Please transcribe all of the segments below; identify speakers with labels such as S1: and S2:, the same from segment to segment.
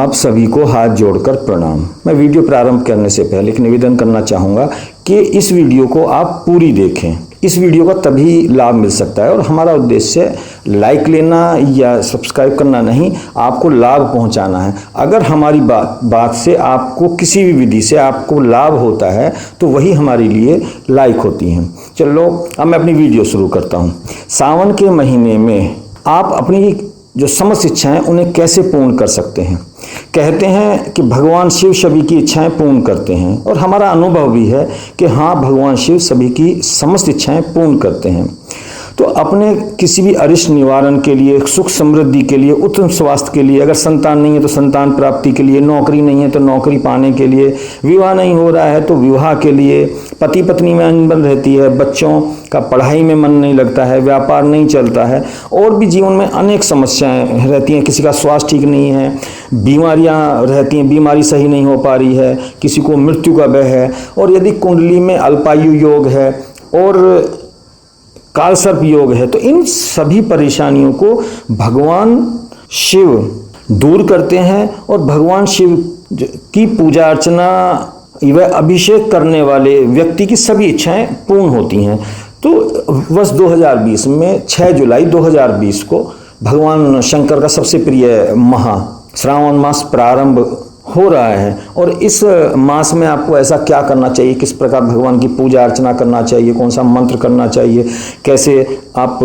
S1: आप सभी को हाथ जोड़कर प्रणाम। मैं वीडियो प्रारंभ करने से पहले एक निवेदन करना चाहूँगा कि इस वीडियो को आप पूरी देखें। इस वीडियो का तभी लाभ मिल सकता है और हमारा उद्देश्य लाइक लेना या सब्सक्राइब करना नहीं, आपको लाभ पहुंचाना है। अगर हमारी बात से आपको किसी भी विधि से आपको लाभ होता है तो वही हमारे लिए लाइक होती हैं। चलो अब मैं अपनी वीडियो शुरू करता हूं। सावन के महीने में आप अपनी जो समस्त इच्छाएं उन्हें कैसे पूर्ण कर सकते हैं। कहते हैं कि भगवान शिव सभी की इच्छाएं पूर्ण करते हैं और हमारा अनुभव भी है कि हाँ, भगवान शिव सभी की समस्त इच्छाएं पूर्ण करते हैं। तो अपने किसी भी अरिष्ट निवारण के लिए, सुख समृद्धि के लिए, उत्तम स्वास्थ्य के लिए, अगर संतान नहीं है तो संतान प्राप्ति के लिए, नौकरी नहीं है तो नौकरी पाने के लिए, विवाह नहीं हो रहा है तो विवाह के लिए, पति पत्नी में अनबन रहती है, बच्चों का पढ़ाई में मन नहीं लगता है, व्यापार नहीं चलता है, और भी जीवन में अनेक समस्याएं रहती हैं। किसी का स्वास्थ्य ठीक नहीं है, बीमारियां रहती हैं, बीमारी सही नहीं हो पा रही है, किसी को मृत्यु का भय है, और यदि कुंडली में अल्पायु योग है और कालसर्प योग है तो इन सभी परेशानियों को भगवान शिव दूर करते हैं और भगवान शिव की पूजा अर्चना व अभिषेक करने वाले व्यक्ति की सभी इच्छाएं पूर्ण होती हैं। तो वर्ष 2020 में 6 जुलाई 2020 को भगवान शंकर का सबसे प्रिय श्रावण मास प्रारंभ हो रहा है और इस मास में आपको ऐसा क्या करना चाहिए, किस प्रकार भगवान की पूजा अर्चना करना चाहिए, कौन सा मंत्र करना चाहिए, कैसे आप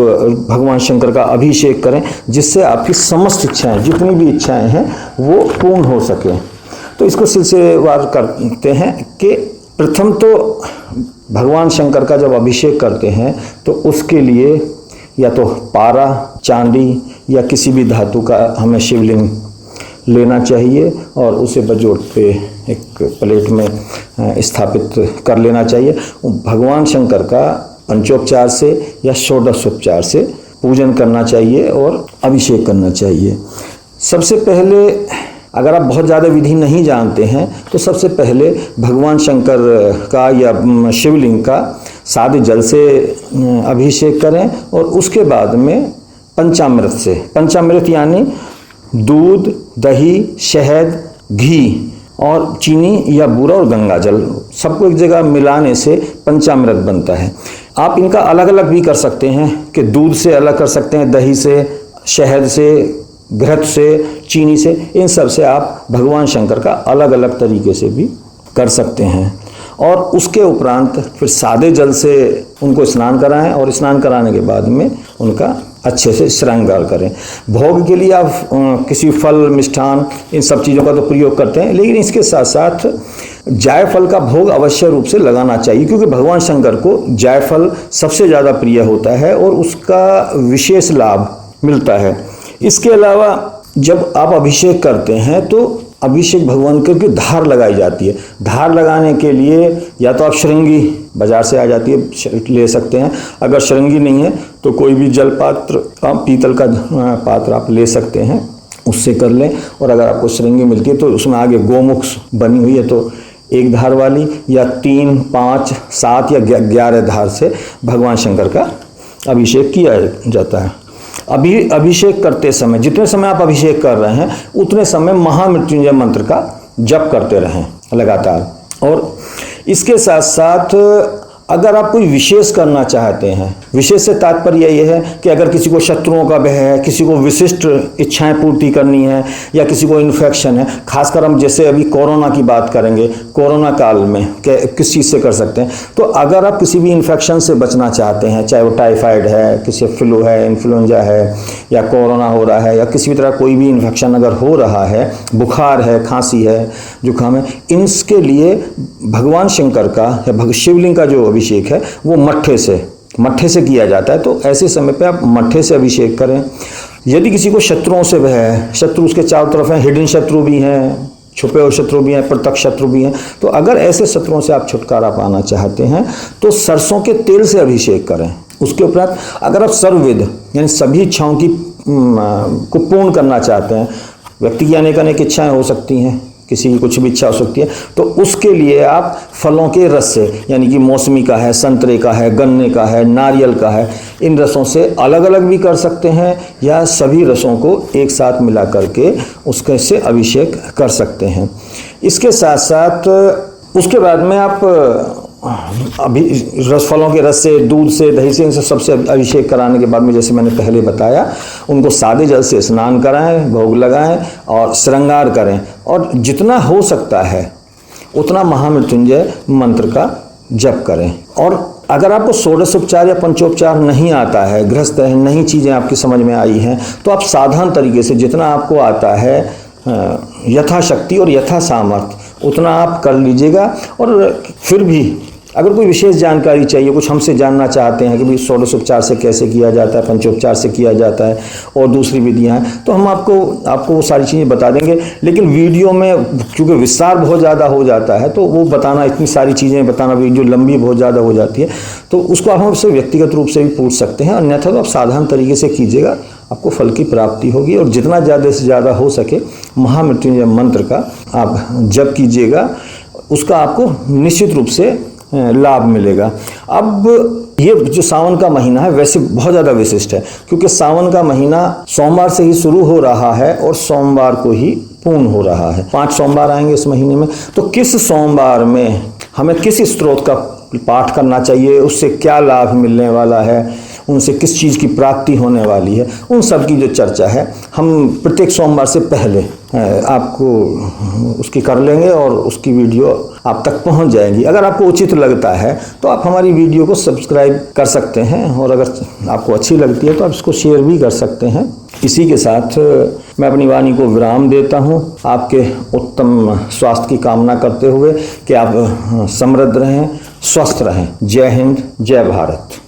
S1: भगवान शंकर का अभिषेक करें जिससे आपकी समस्त इच्छाएं, जितनी भी इच्छाएं हैं वो पूर्ण हो सके। तो इसको सिलसिलेवार करते हैं कि प्रथम तो भगवान शंकर का जब अभिषेक करते हैं तो उसके लिए या तो पारा, चांदी या किसी भी धातु का हमें शिवलिंग लेना चाहिए और उसे बजोट पे एक प्लेट में स्थापित कर लेना चाहिए। भगवान शंकर का पंचोपचार से या षोडशोपचार से पूजन करना चाहिए और अभिषेक करना चाहिए। सबसे पहले अगर आप बहुत ज़्यादा विधि नहीं जानते हैं तो सबसे पहले भगवान शंकर का या शिवलिंग का सादे जल से अभिषेक करें और उसके बाद में पंचामृत से, पंचामृत यानी दूध, दही, शहद, घी और चीनी या बूरा और गंगा जल सबको एक जगह मिलाने से पंचामृत बनता है। आप इनका अलग अलग भी कर सकते हैं कि दूध से अलग कर सकते हैं, दही से, शहद से, घृत से, चीनी से, इन सब से आप भगवान शंकर का अलग अलग तरीके से भी कर सकते हैं। और उसके उपरांत फिर सादे जल से उनको स्नान कराएं और स्नान कराने के बाद में उनका अच्छे से श्रृंगार करें। भोग के लिए आप किसी फल, मिष्ठान, इन सब चीज़ों का तो प्रयोग करते हैं, लेकिन इसके साथ साथ जायफल का भोग अवश्य रूप से लगाना चाहिए क्योंकि भगवान शंकर को जायफल सबसे ज़्यादा प्रिय होता है और उसका विशेष लाभ मिलता है। इसके अलावा जब आप अभिषेक करते हैं तो अभिषेक भगवान की धार लगाई जाती है। धार लगाने के लिए या तो आप श्रृंगी बाजार से आ जाती है, ले सकते हैं। अगर श्रृंगी नहीं है तो कोई भी जल पात्र, पीतल का पात्र आप ले सकते हैं, उससे कर लें। और अगर आपको श्रृंगी मिलती है तो उसमें आगे गोमुख बनी हुई है तो एक धार वाली या 3, 5, 7 या 11 धार से भगवान शंकर का अभिषेक किया जाता है। अभिषेक करते समय, जितने समय आप अभिषेक कर रहे हैं उतने समय महामृत्युंजय मंत्र का जप करते रहें लगातार। और इसके साथ साथ अगर आप कोई विशेष करना चाहते हैं, विशेष से तात्पर्य यह है कि अगर किसी को शत्रुओं का भय है, किसी को विशिष्ट इच्छाएं पूर्ति करनी है या किसी को इन्फेक्शन है, खासकर हम जैसे अभी कोरोना की बात करेंगे, कोरोना काल में किस चीज़ से कर सकते हैं। तो अगर आप किसी भी इन्फेक्शन से बचना चाहते हैं, चाहे वो टाइफाइड है, किसी फ्लू है, इन्फ्लुएंजा है या कोरोना हो रहा है या किसी भी तरह कोई भी इन्फेक्शन अगर हो रहा है, बुखार है, खांसी है, जुकाम है, इसके लिए भगवान शंकर का या शिवलिंग का जो अभिषेक है वो मट्ठे से किया जाता है। तो ऐसे समय पे आप मट्ठे से अभिषेक करें। यदि किसी को शत्रुओं से भय है, शत्रु उसके चारों तरफ हैं, हिडन शत्रु भी हैं, छुपे हुए शत्रु भी हैं, प्रत्यक्ष शत्रु भी हैं, तो अगर ऐसे शत्रुओं से आप छुटकारा पाना चाहते हैं तो सरसों के तेल से अभिषेक करें। उसके उपरांत अगर आप सर्वविध यानी सभी इच्छाओं की को पूर्ण करना चाहते हैं, व्यक्ति की अनेक इच्छाएं हो सकती हैं, किसी की कुछ भी इच्छा हो सकती है, तो उसके लिए आप फलों के रस से, यानी कि मौसमी का है, संतरे का है, गन्ने का है, नारियल का है, इन रसों से अलग अलग भी कर सकते हैं या सभी रसों को एक साथ मिला करके उसके से अभिषेक कर सकते हैं। इसके साथ साथ उसके बाद में आप अभी रस, फलों के रस से, दूध से, दही से, इन सबसे अभिषेक कराने के बाद में जैसे मैंने पहले बताया, उनको सादे जल से स्नान कराएं, भोग लगाएं और श्रृंगार करें और जितना हो सकता है उतना महामृत्युंजय मंत्र का जप करें। और अगर आपको षोडशोपचार या पंचोपचार नहीं आता है, गृहस्थ है, नई चीज़ें आपकी समझ में आई हैं, तो आप साधारण तरीके से जितना आपको आता है यथाशक्ति और यथा सामर्थ्य उतना आप कर लीजिएगा। और फिर भी अगर कोई विशेष जानकारी चाहिए, कुछ हमसे जानना चाहते हैं कि भाई षोडशोपचार से कैसे किया जाता है, पंचोपचार से किया जाता है और दूसरी विधियां हैं, तो हम आपको वो सारी चीज़ें बता देंगे। लेकिन वीडियो में क्योंकि विस्तार बहुत ज़्यादा हो जाता है, तो वो बताना, इतनी सारी चीज़ें बताना, वीडियो लंबी बहुत ज़्यादा हो जाती है, तो उसको आप हमसे व्यक्तिगत रूप से भी पूछ सकते हैं। अन्यथा तो आप साधारण तरीके से कीजिएगा, आपको फल की प्राप्ति होगी। और जितना ज़्यादा से ज़्यादा हो सके महामृत्युंजय मंत्र का आप जप कीजिएगा, उसका आपको निश्चित रूप से लाभ मिलेगा। अब ये जो सावन का महीना है वैसे बहुत ज़्यादा विशिष्ट है, क्योंकि सावन का महीना सोमवार से ही शुरू हो रहा है और सोमवार को ही पूर्ण हो रहा है। 5 सोमवार आएंगे इस महीने में, तो किस सोमवार में हमें किस स्त्रोत का पाठ करना चाहिए, उससे क्या लाभ मिलने वाला है, उनसे किस चीज़ की प्राप्ति होने वाली है, उन सब की जो चर्चा है हम प्रत्येक सोमवार से पहले आपको उसकी कर लेंगे और उसकी वीडियो आप तक पहुंच जाएगी। अगर आपको उचित लगता है तो आप हमारी वीडियो को सब्सक्राइब कर सकते हैं और अगर आपको अच्छी लगती है तो आप इसको शेयर भी कर सकते हैं। इसी के साथ मैं अपनी वाणी को विराम देता हूं, आपके उत्तम स्वास्थ्य की कामना करते हुए कि आप समृद्ध रहें, स्वस्थ रहें। जय हिंद, जय भारत।